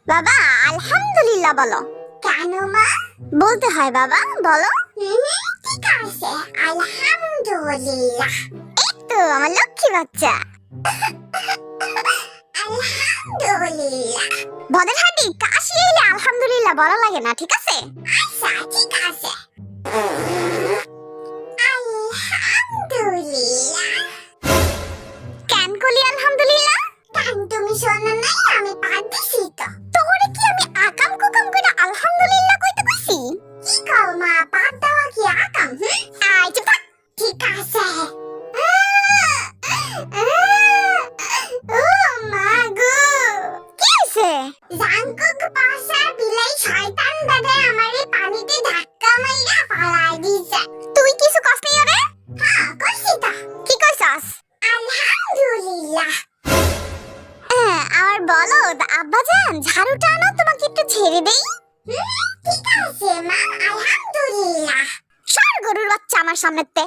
বাবা আলহামদুলিল্লাহ বলো। কেন মা? বলতে হয় বাবা, বলো। ঠিক আছে, আলহামদুলিল্লাহ। এই তো আমার লক্ষ্মী বাচ্চা। আলহামদুলিল্লাহ। বদের হাড্ডি কাশি এলে আলহামদুলিল্লাহ বলা লাগে না, ঠিক আছে? আচ্ছা ঠিক আছে। আলহামদুলিল্লাহ। কেন কলি আলহামদুলিল্লাহ? কেন তুমি শোনো নাই? আমি পাঠ দিছি তো। তোরে কি আমি আকাম কুকাম কইরা আলহামদুলিল্লাহ কইতে কইছি? কি কও মা, পাঠ দেওয়া কি আকাম? আই চুপ থাক। ঠিক আছে। ও মা গো, কি হইছে? জাঙ্কুক পাশা বিলাই শয়তান দাদা আমারে পানিতে ধাক্কা মাইরা ফালাই দিছে। তুই কিছু কস নাই ওরে? হ্যাঁ কইছি তো। কি কইছস? আলহামদুলিল্লাহ। আর বলো আব্বাজান ঝাড়ুটা আনো, তোমাকে একটু ছেড়ে দেই। ঠিক আছে মা, আলহামদুলিল্লাহ। সর গরুর বাচ্চা আমার সামনেতে।